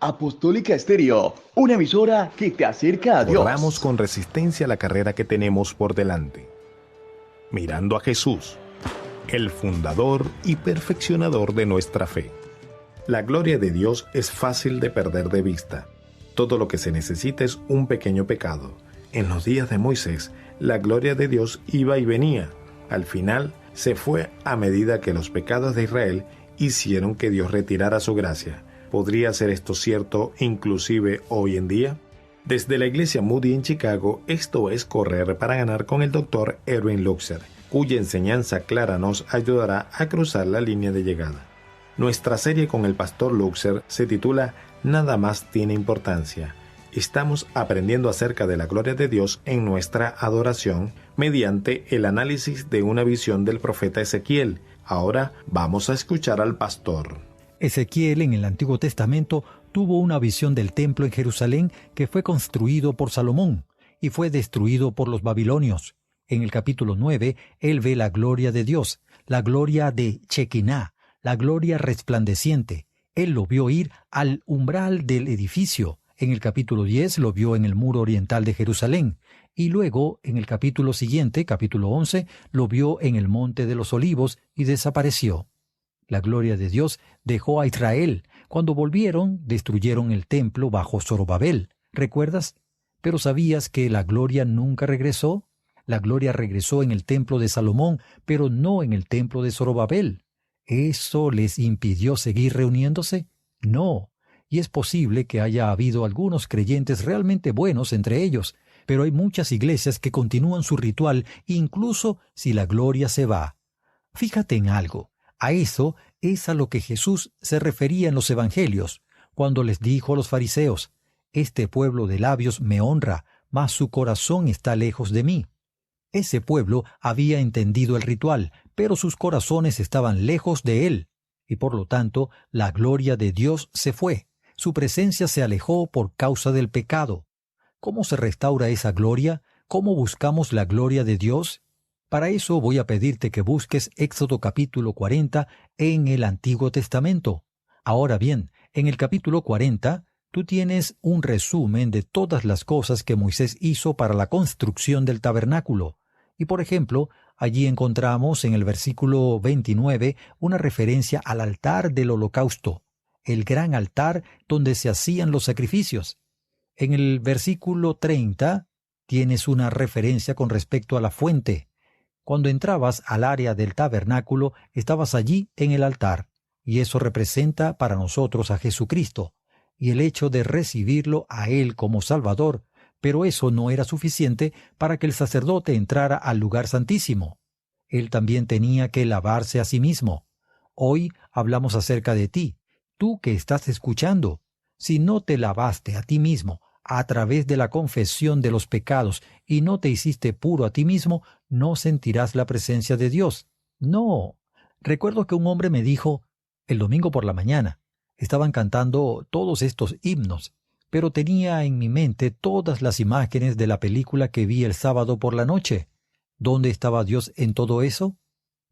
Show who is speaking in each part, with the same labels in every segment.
Speaker 1: Apostólica Estéreo, una emisora que te acerca a Dios.
Speaker 2: Corramos con resistencia la carrera que tenemos por delante, mirando a Jesús, el fundador y perfeccionador de nuestra fe. La gloria de Dios es fácil de perder de vista. Todo lo que se necesita es un pequeño pecado. En los días de Moisés, la gloria de Dios iba y venía. Al final, se fue a medida que los pecados de Israel hicieron que Dios retirara su gracia. ¿Podría ser esto cierto inclusive hoy en día? Desde la iglesia Moody en Chicago, esto es Correr para Ganar con el Dr. Erwin Lutzer, cuya enseñanza clara nos ayudará a cruzar la línea de llegada. Nuestra serie con el pastor Lutzer se titula Nada más tiene importancia. Estamos aprendiendo acerca de la gloria de Dios en nuestra adoración mediante el análisis de una visión del profeta Ezequiel. Ahora vamos a escuchar al pastor.
Speaker 3: Ezequiel en el Antiguo Testamento tuvo una visión del templo en Jerusalén que fue construido por Salomón y fue destruido por los babilonios. En el capítulo 9, él ve la gloria de Dios, la gloria de Chequiná, la gloria resplandeciente. Él lo vio ir al umbral del edificio. En el capítulo 10 lo vio en el muro oriental de Jerusalén. Y luego, en el capítulo siguiente, capítulo 11, lo vio en el Monte de los Olivos y desapareció. La gloria de Dios dejó a Israel. Cuando volvieron, destruyeron el templo bajo Zorobabel. ¿Recuerdas? ¿Pero sabías que la gloria nunca regresó? La gloria regresó en el templo de Salomón, pero no en el templo de Zorobabel. ¿Eso les impidió seguir reuniéndose? No. Y es posible que haya habido algunos creyentes realmente buenos entre ellos, pero hay muchas iglesias que continúan su ritual incluso si la gloria se va. Fíjate en algo. A eso es a lo que Jesús se refería en los evangelios, cuando les dijo a los fariseos, «Este pueblo de labios me honra, mas su corazón está lejos de mí». Ese pueblo había entendido el ritual, pero sus corazones estaban lejos de él, y por lo tanto la gloria de Dios se fue. Su presencia se alejó por causa del pecado. ¿Cómo se restaura esa gloria? ¿Cómo buscamos la gloria de Dios? Para eso voy a pedirte que busques Éxodo capítulo 40 en el Antiguo Testamento. Ahora bien, en el capítulo 40, tú tienes un resumen de todas las cosas que Moisés hizo para la construcción del tabernáculo. Y por ejemplo, allí encontramos en el versículo 29 una referencia al altar del holocausto, el gran altar donde se hacían los sacrificios. En el versículo 30 tienes una referencia con respecto a la fuente. Cuando entrabas al área del tabernáculo, estabas allí en el altar, y eso representa para nosotros a Jesucristo, y el hecho de recibirlo a Él como Salvador, pero eso no era suficiente para que el sacerdote entrara al lugar santísimo. Él también tenía que lavarse a sí mismo. Hoy hablamos acerca de ti, tú que estás escuchando. Si no te lavaste a ti mismo a través de la confesión de los pecados y no te hiciste puro a ti mismo, no sentirás la presencia de Dios. No. Recuerdo que un hombre me dijo, el domingo por la mañana, estaban cantando todos estos himnos, pero tenía en mi mente todas las imágenes de la película que vi el sábado por la noche. ¿Dónde estaba Dios en todo eso?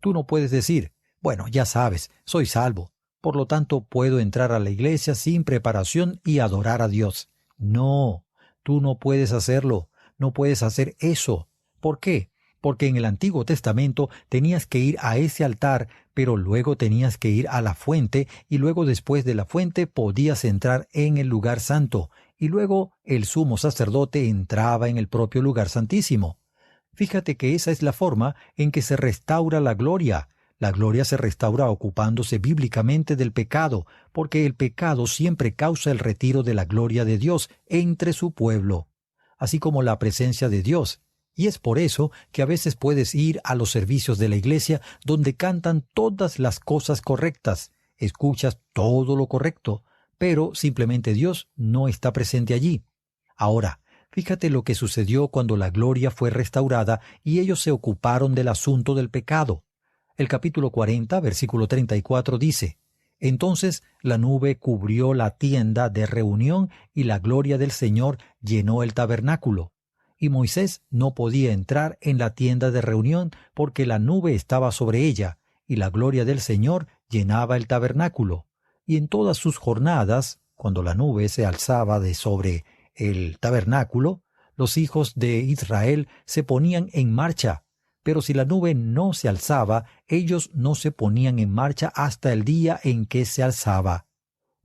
Speaker 3: Tú no puedes decir, bueno, ya sabes, soy salvo, por lo tanto puedo entrar a la iglesia sin preparación y adorar a Dios. No, tú no puedes hacerlo, no puedes hacer eso. ¿Por qué? Porque en el Antiguo Testamento tenías que ir a ese altar, pero luego tenías que ir a la fuente, y luego después de la fuente podías entrar en el lugar santo, y luego el sumo sacerdote entraba en el propio lugar santísimo. Fíjate que esa es la forma en que se restaura la gloria. La gloria se restaura ocupándose bíblicamente del pecado, porque el pecado siempre causa el retiro de la gloria de Dios entre su pueblo, así como la presencia de Dios. Y es por eso que a veces puedes ir a los servicios de la iglesia donde cantan todas las cosas correctas, escuchas todo lo correcto, pero simplemente Dios no está presente allí. Ahora, fíjate lo que sucedió cuando la gloria fue restaurada y ellos se ocuparon del asunto del pecado. El capítulo 40, versículo 34 dice, «Entonces la nube cubrió la tienda de reunión y la gloria del Señor llenó el tabernáculo. Y Moisés no podía entrar en la tienda de reunión porque la nube estaba sobre ella, y la gloria del Señor llenaba el tabernáculo. Y en todas sus jornadas, cuando la nube se alzaba de sobre el tabernáculo, los hijos de Israel se ponían en marcha. Pero si la nube no se alzaba, ellos no se ponían en marcha hasta el día en que se alzaba.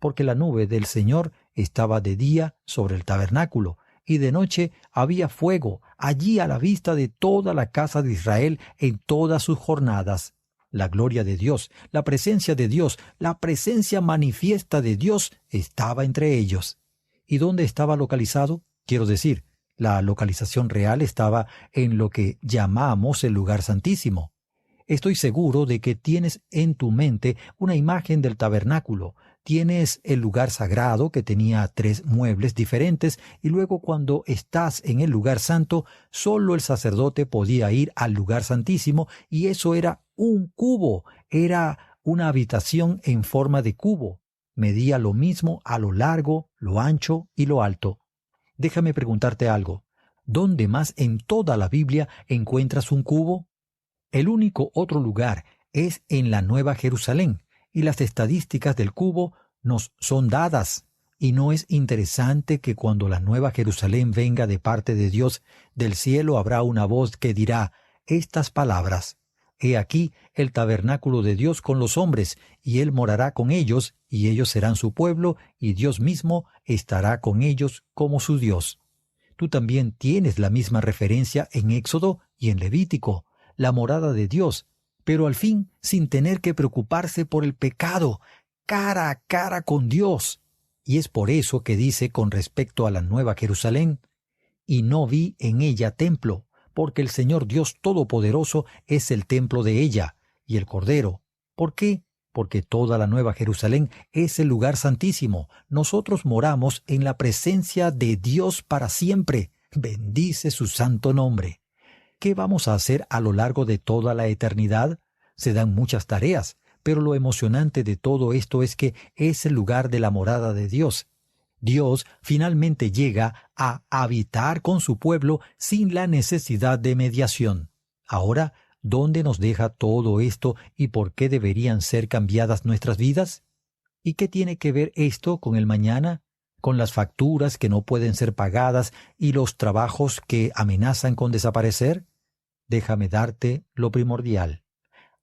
Speaker 3: Porque la nube del Señor estaba de día sobre el tabernáculo, y de noche había fuego allí a la vista de toda la casa de Israel en todas sus jornadas. La gloria de Dios, la presencia de Dios, la presencia manifiesta de Dios estaba entre ellos. ¿Y dónde estaba localizado? Quiero decir, la localización real estaba en lo que llamamos el lugar santísimo. Estoy seguro de que tienes en tu mente una imagen del tabernáculo. Tienes el lugar sagrado que tenía 3 muebles diferentes y luego cuando estás en el lugar santo, solo el sacerdote podía ir al lugar santísimo y eso era un cubo, era una habitación en forma de cubo. Medía lo mismo a lo largo, lo ancho y lo alto. Déjame preguntarte algo. ¿Dónde más en toda la Biblia encuentras un cubo? El único otro lugar es en la Nueva Jerusalén, y las estadísticas del cubo nos son dadas. ¿Y no es interesante que cuando la Nueva Jerusalén venga de parte de Dios, del cielo habrá una voz que dirá estas palabras: He aquí el tabernáculo de Dios con los hombres, y Él morará con ellos, y ellos serán su pueblo, y Dios mismo estará con ellos como su Dios? Tú también tienes la misma referencia en Éxodo y en Levítico, la morada de Dios, pero al fin sin tener que preocuparse por el pecado, cara a cara con Dios. Y es por eso que dice con respecto a la Nueva Jerusalén: y no vi en ella templo, porque el Señor Dios Todopoderoso es el templo de ella, y el Cordero. ¿Por qué? Porque toda la Nueva Jerusalén es el lugar santísimo. Nosotros moramos en la presencia de Dios para siempre. Bendice su santo nombre. ¿Qué vamos a hacer a lo largo de toda la eternidad? Se dan muchas tareas, pero lo emocionante de todo esto es que es el lugar de la morada de Dios. Dios finalmente llega a habitar con su pueblo sin la necesidad de mediación. Ahora, ¿dónde nos deja todo esto y por qué deberían ser cambiadas nuestras vidas? ¿Y qué tiene que ver esto con el mañana? ¿Con las facturas que no pueden ser pagadas y los trabajos que amenazan con desaparecer? Déjame darte lo primordial.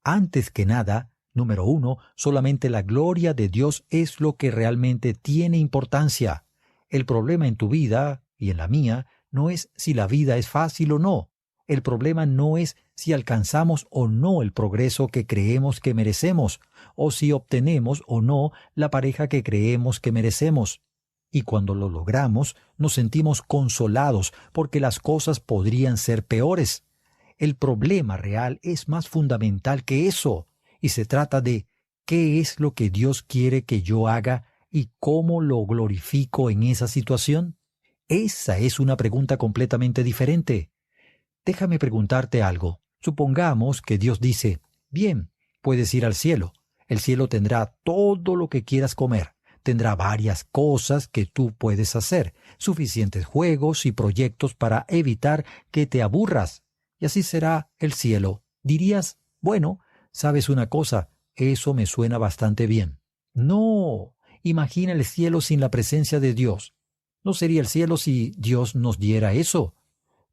Speaker 3: Antes que nada, número 1, solamente la gloria de Dios es lo que realmente tiene importancia. El problema en tu vida y en la mía no es si la vida es fácil o no. El problema no es si alcanzamos o no el progreso que creemos que merecemos, o si obtenemos o no la pareja que creemos que merecemos. Y cuando lo logramos, nos sentimos consolados porque las cosas podrían ser peores. El problema real es más fundamental que eso, y se trata de ¿qué es lo que Dios quiere que yo haga y cómo lo glorifico en esa situación? Esa es una pregunta completamente diferente. Déjame preguntarte algo. Supongamos que Dios dice: bien, puedes ir al cielo. El cielo tendrá todo lo que quieras comer. Tendrá varias cosas que tú puedes hacer, suficientes juegos y proyectos para evitar que te aburras. Y así será el cielo. Dirías: bueno, ¿sabes una cosa? Eso me suena bastante bien. No, imagina el cielo sin la presencia de Dios. ¿No sería el cielo si Dios nos diera eso?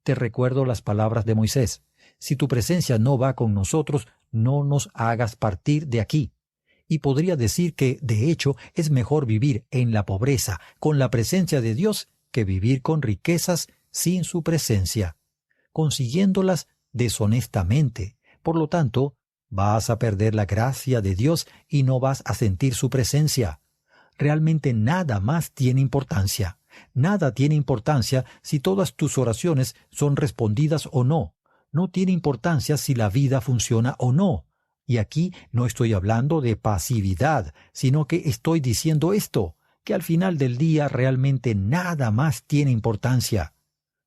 Speaker 3: Te recuerdo las palabras de Moisés: si tu presencia no va con nosotros, no nos hagas partir de aquí. Y podría decir que, de hecho, es mejor vivir en la pobreza con la presencia de Dios que vivir con riquezas sin su presencia, consiguiéndolas deshonestamente. Por lo tanto, vas a perder la gracia de Dios y no vas a sentir su presencia. Realmente nada más tiene importancia. Nada tiene importancia si todas tus oraciones son respondidas o no. No tiene importancia si la vida funciona o no. Y aquí no estoy hablando de pasividad, sino que estoy diciendo esto, que al final del día realmente nada más tiene importancia.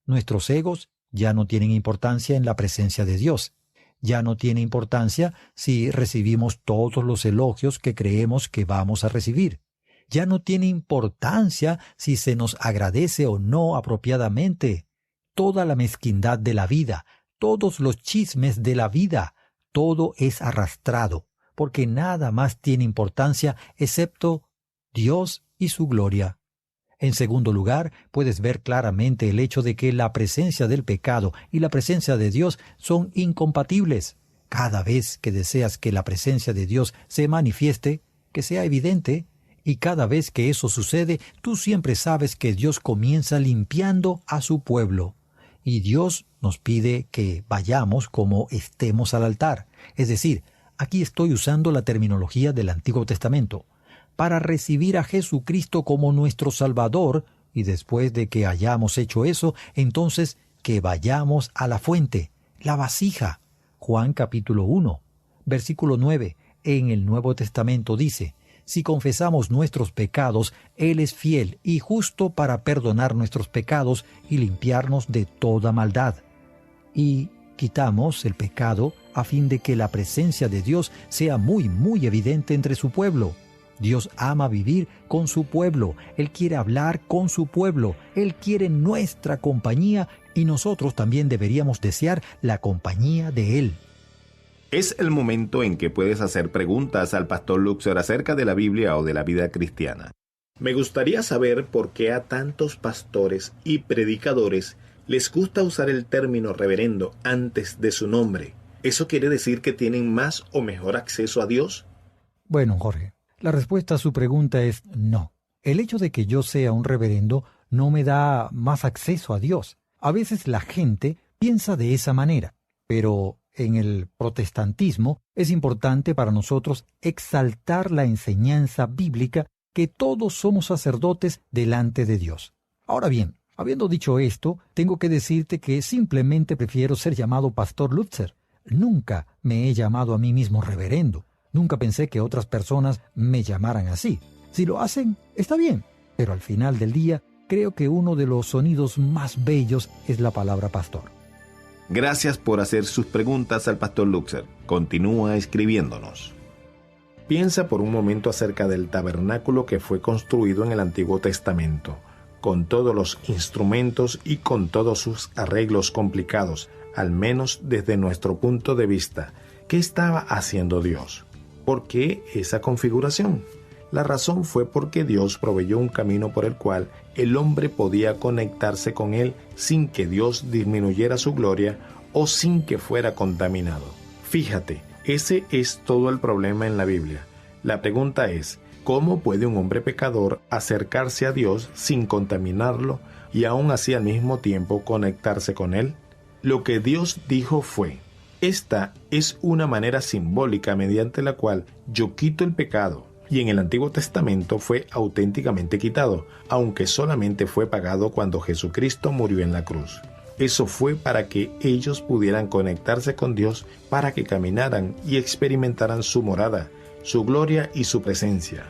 Speaker 3: Nuestros egos ya no tienen importancia en la presencia de Dios. Ya no tiene importancia si recibimos todos los elogios que creemos que vamos a recibir. Ya no tiene importancia si se nos agradece o no apropiadamente. Toda la mezquindad de la vida, todos los chismes de la vida, todo es arrastrado, porque nada más tiene importancia excepto Dios y su gloria. En segundo lugar, puedes ver claramente el hecho de que la presencia del pecado y la presencia de Dios son incompatibles. Cada vez que deseas que la presencia de Dios se manifieste, que sea evidente, y cada vez que eso sucede, tú siempre sabes que Dios comienza limpiando a su pueblo. Y Dios nos pide que vayamos como estemos al altar. Es decir, aquí estoy usando la terminología del Antiguo Testamento, para recibir a Jesucristo como nuestro Salvador, y después de que hayamos hecho eso, entonces que vayamos a la fuente, la vasija. Juan capítulo 1, versículo 9, en el Nuevo Testamento dice: si confesamos nuestros pecados, Él es fiel y justo para perdonar nuestros pecados y limpiarnos de toda maldad. Y quitamos el pecado a fin de que la presencia de Dios sea muy, muy evidente entre su pueblo. Dios ama vivir con su pueblo, Él quiere hablar con su pueblo, Él quiere nuestra compañía y nosotros también deberíamos desear la compañía de Él.
Speaker 2: Es el momento en que puedes hacer preguntas al pastor Luxer acerca de la Biblia o de la vida cristiana. Me gustaría saber por qué a tantos pastores y predicadores les gusta usar el término reverendo antes de su nombre. ¿Eso quiere decir que tienen más o mejor acceso a Dios?
Speaker 3: Bueno, Jorge, la respuesta a su pregunta es no. El hecho de que yo sea un reverendo no me da más acceso a Dios. A veces la gente piensa de esa manera, pero en el protestantismo es importante para nosotros exaltar la enseñanza bíblica que todos somos sacerdotes delante de Dios. Ahora bien, habiendo dicho esto, tengo que decirte que simplemente prefiero ser llamado Pastor Lutzer. Nunca me he llamado a mí mismo reverendo. Nunca pensé que otras personas me llamaran así. Si lo hacen, está bien, pero al final del día, creo que uno de los sonidos más bellos es la palabra pastor.
Speaker 2: Gracias por hacer sus preguntas al pastor Luxer. Continúa escribiéndonos. Piensa por un momento acerca del tabernáculo que fue construido en el Antiguo Testamento, con todos los instrumentos y con todos sus arreglos complicados, al menos desde nuestro punto de vista. ¿Qué estaba haciendo Dios? ¿Por qué esa configuración? La razón fue porque Dios proveyó un camino por el cual el hombre podía conectarse con Él sin que Dios disminuyera su gloria o sin que fuera contaminado. Fíjate, ese es todo el problema en la Biblia. La pregunta es, ¿cómo puede un hombre pecador acercarse a Dios sin contaminarlo y aún así al mismo tiempo conectarse con Él? Lo que Dios dijo fue: esta es una manera simbólica mediante la cual yo quito el pecado. Y en el Antiguo Testamento fue auténticamente quitado, aunque solamente fue pagado cuando Jesucristo murió en la cruz. Eso fue para que ellos pudieran conectarse con Dios, para que caminaran y experimentaran su morada, su gloria y su presencia.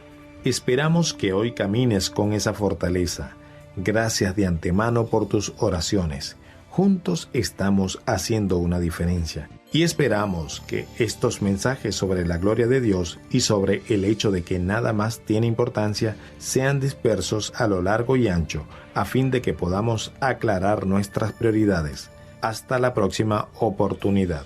Speaker 2: Esperamos que hoy camines con esa fortaleza. Gracias de antemano por tus oraciones. Juntos estamos haciendo una diferencia. Y esperamos que estos mensajes sobre la gloria de Dios y sobre el hecho de que nada más tiene importancia sean dispersos a lo largo y ancho, a fin de que podamos aclarar nuestras prioridades. Hasta la próxima oportunidad.